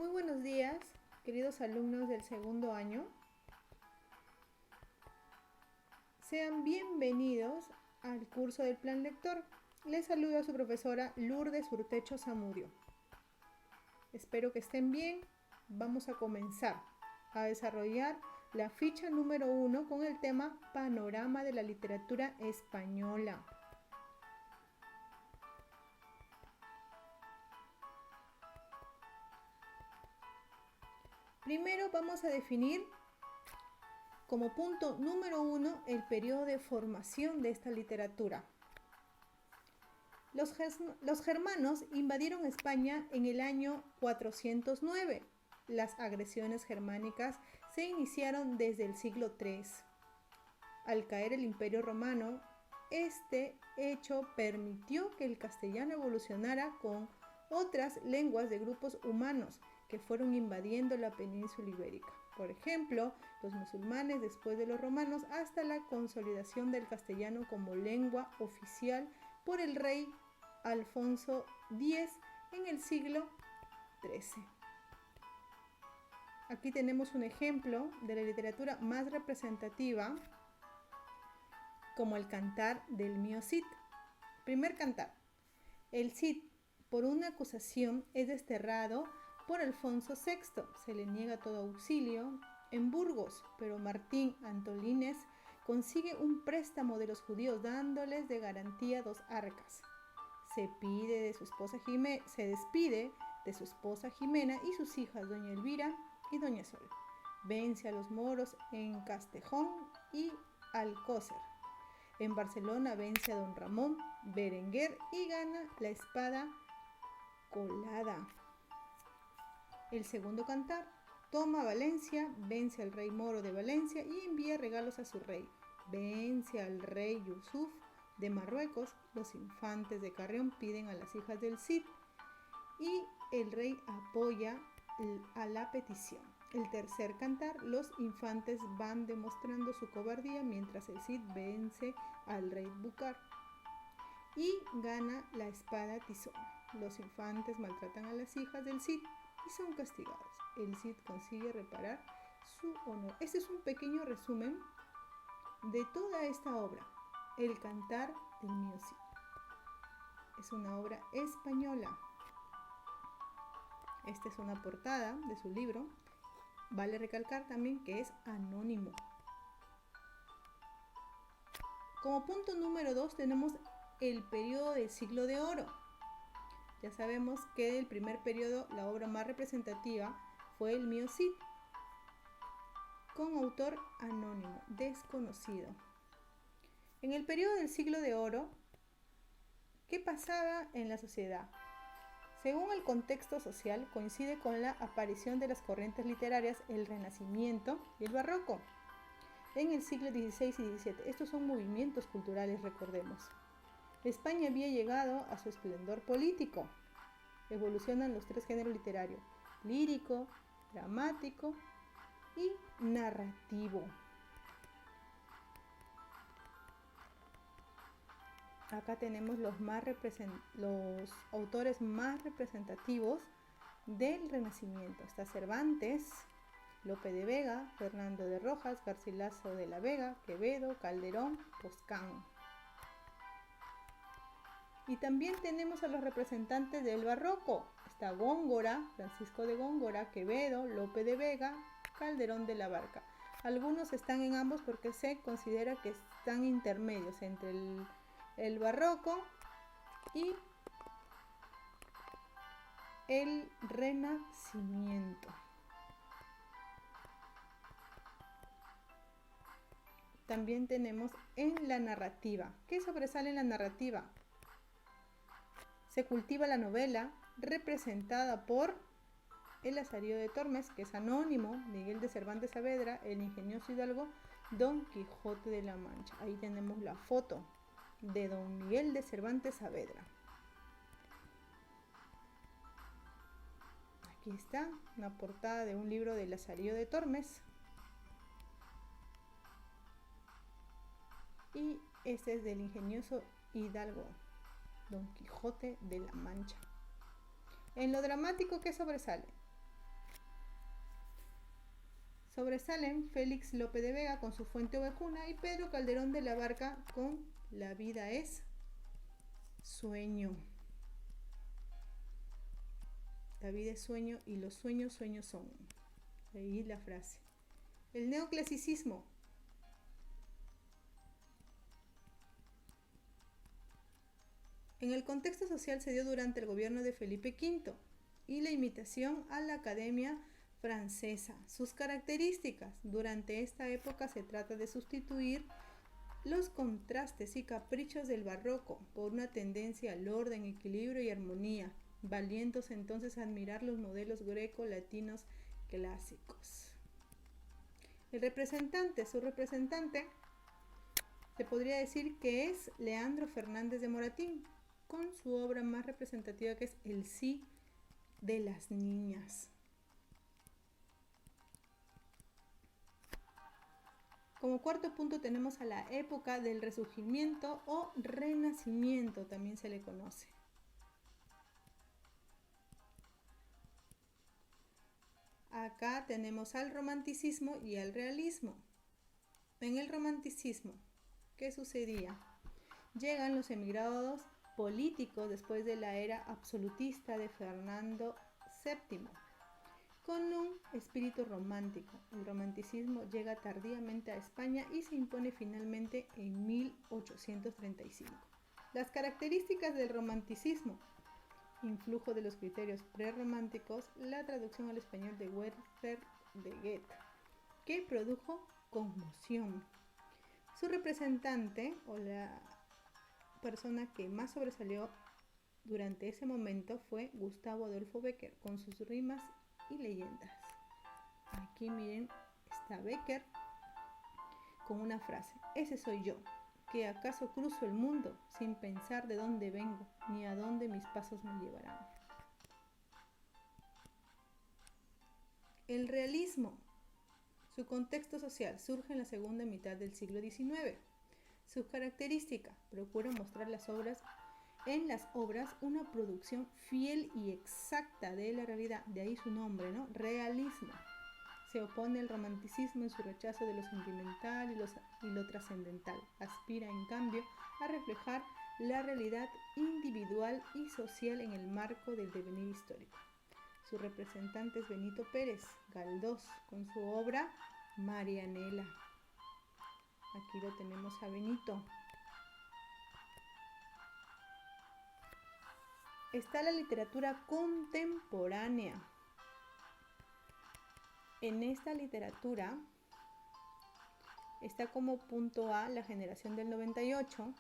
Muy buenos días, queridos alumnos del segundo año. Sean bienvenidos al curso del Plan Lector. Les saluda a su profesora Lourdes Urtecho Zamudio. Espero que estén bien. Vamos a comenzar a desarrollar la ficha número 1 con el tema Panorama de la literatura española. Primero vamos a definir como punto número 1 el periodo de formación de esta literatura. Los germanos invadieron España en el año 409. Las agresiones germánicas se iniciaron desde el siglo III. Al caer el Imperio Romano, este hecho permitió que el castellano evolucionara con otras lenguas de grupos humanos que fueron invadiendo la península ibérica. Por ejemplo, los musulmanes después de los romanos hasta la consolidación del castellano como lengua oficial por el rey Alfonso X en el siglo XIII. Aquí tenemos un ejemplo de la literatura más representativa como el Cantar del Mío Cid. Primer cantar. El Cid, por una acusación, es desterrado por Alfonso VI. Se le niega todo auxilio en Burgos, pero Martín Antolínez consigue un préstamo de los judíos dándoles de garantía 2 arcas. Se despide de su esposa Jimena y sus hijas doña Elvira y doña Sol. Vence a los moros en Castejón y Alcócer. En Barcelona vence a don Ramón Berenguer y gana la espada colada. El segundo cantar. Toma Valencia, vence al rey moro de Valencia y envía regalos a su rey. Vence al rey Yusuf de Marruecos. Los infantes de Carrión piden a las hijas del Cid y el rey apoya a la petición. El tercer cantar. Los infantes van demostrando su cobardía mientras el Cid vence al rey Búcar y gana la espada tizona. Los infantes maltratan a las hijas del Cid y son castigados. El Cid consigue reparar su honor. Este es un pequeño resumen de toda esta obra, El Cantar del Mío Cid. Es una obra española. Esta es una portada de su libro. Vale recalcar también que es anónimo. Como punto número 2 tenemos el periodo del Siglo de Oro. Ya sabemos que el primer periodo, la obra más representativa, fue el Mío Cid, con autor anónimo, desconocido. En el periodo del Siglo de Oro, ¿qué pasaba en la sociedad? Según el contexto social, coincide con la aparición de las corrientes literarias, el Renacimiento y el Barroco. En el siglo XVI y XVII, estos son movimientos culturales, recordemos. España había llegado a su esplendor político. Evolucionan los 3 géneros literarios: lírico, dramático y narrativo. Acá tenemos los autores más representativos del Renacimiento. Está Cervantes, Lope de Vega, Fernando de Rojas, Garcilaso de la Vega, Quevedo, Calderón, Toscán. Y también tenemos a los representantes del Barroco. Está Góngora, Francisco de Góngora, Quevedo, Lope de Vega, Calderón de la Barca. Algunos están en ambos porque se considera que están intermedios entre el Barroco y el Renacimiento. También tenemos en la narrativa. ¿Qué sobresale en la narrativa? Se cultiva la novela representada por el Lazarillo de Tormes, que es anónimo, Miguel de Cervantes Saavedra, el ingenioso hidalgo Don Quijote de la Mancha. Ahí tenemos la foto de Don Miguel de Cervantes Saavedra. Aquí está una portada de un libro de Lazarillo de Tormes. Y este es del ingenioso hidalgo Don Quijote de la Mancha. En lo dramático, ¿qué sobresale? Sobresalen Félix Lope de Vega con Su Fuente Ovejuna y Pedro Calderón de la Barca con La vida es sueño. La vida es sueño y los sueños, sueños son. Ahí la frase. El neoclasicismo. En el contexto social se dio durante el gobierno de Felipe V y la imitación a la Academia Francesa. Sus características. Durante esta época se trata de sustituir los contrastes y caprichos del barroco por una tendencia al orden, equilibrio y armonía, valiéndose entonces a admirar los modelos greco-latinos clásicos. Su representante, se podría decir que es Leandro Fernández de Moratín, con su obra más representativa que es El sí de las niñas. Como cuarto punto tenemos a la época del Resurgimiento o Renacimiento, también se le conoce. Acá tenemos al romanticismo y al realismo. En el romanticismo, ¿qué sucedía? Llegan los emigrados políticos después de la era absolutista de Fernando VII, con un espíritu romántico. El romanticismo llega tardíamente a España y se impone finalmente en 1835. Las características del romanticismo: influjo de los criterios prerrománticos, la traducción al español de Werther de Goethe, que produjo conmoción. Su representante, o la persona que más sobresalió durante ese momento, fue Gustavo Adolfo Bécquer, con sus rimas y leyendas. Aquí miren, está Bécquer con una frase: ese soy yo, que acaso cruzo el mundo sin pensar de dónde vengo ni a dónde mis pasos me llevarán. El realismo. Su contexto social surge en la segunda mitad del siglo XIX. Su característica: procura mostrar en las obras una producción fiel y exacta de la realidad, de ahí su nombre, ¿no? Realismo. Se opone al romanticismo en su rechazo de lo sentimental y lo trascendental. Aspira, en cambio, a reflejar la realidad individual y social en el marco del devenir histórico. Su representante es Benito Pérez Galdós, con su obra Marianela. Aquí lo tenemos a Benito. Está la literatura contemporánea. En esta literatura está como punto A la generación del 98,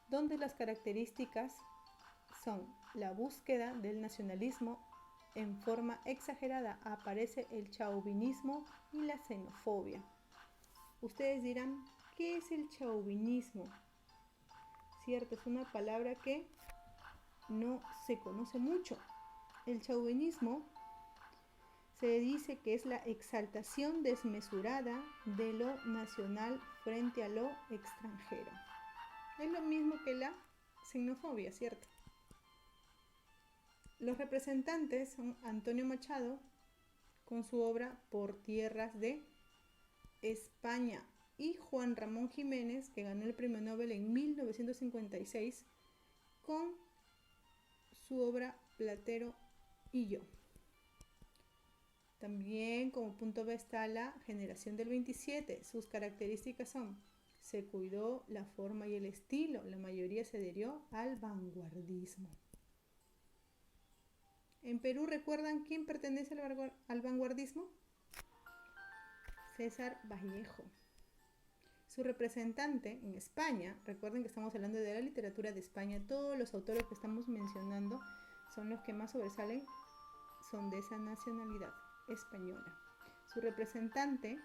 donde las características son la búsqueda del nacionalismo en forma exagerada. Aparece el chauvinismo y la xenofobia. Ustedes dirán, ¿qué es el chauvinismo? Cierto, es una palabra que no se conoce mucho. El chauvinismo se dice que es la exaltación desmesurada de lo nacional frente a lo extranjero. Es lo mismo que la xenofobia, ¿cierto? Los representantes son Antonio Machado, con su obra Por tierras de España, y Juan Ramón Jiménez, que ganó el premio Nobel en 1956, con su obra Platero y yo. También como punto B está la generación del 27. Sus características son: se cuidó la forma y el estilo, la mayoría se adhirió al vanguardismo. En Perú, ¿recuerdan quién pertenece al vanguardismo? César Vallejo. Su representante en España, recuerden que estamos hablando de la literatura de España, todos los autores que estamos mencionando son los que más sobresalen, son de esa nacionalidad española. Su representante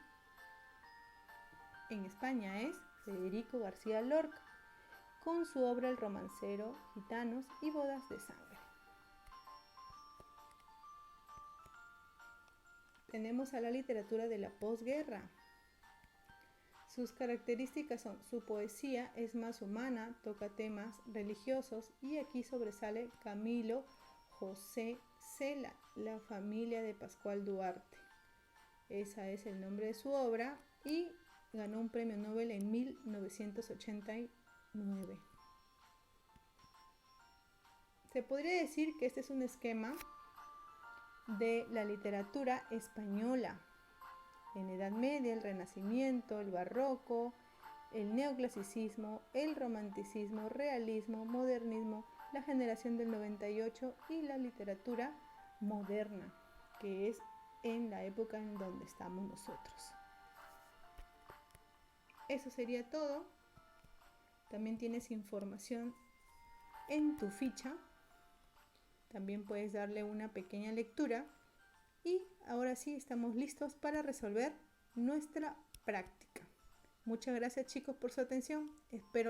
en España es Federico García Lorca, con su obra El romancero, Gitanos y Bodas de sangre. Tenemos a la literatura de la posguerra. Sus características son: su poesía es más humana, toca temas religiosos, y aquí sobresale Camilo José Cela, la familia de Pascual Duarte. Ese es el nombre de su obra y ganó un premio Nobel en 1989. Se podría decir que este es un esquema de la literatura española. En Edad Media, el Renacimiento, el Barroco, el Neoclasicismo, el Romanticismo, Realismo, Modernismo, la generación del 98 y la literatura moderna, que es en la época en donde estamos nosotros. Eso sería todo. También tienes información en tu ficha. También puedes darle una pequeña lectura. Y ahora sí estamos listos para resolver nuestra práctica. Muchas gracias chicos por su atención. Espero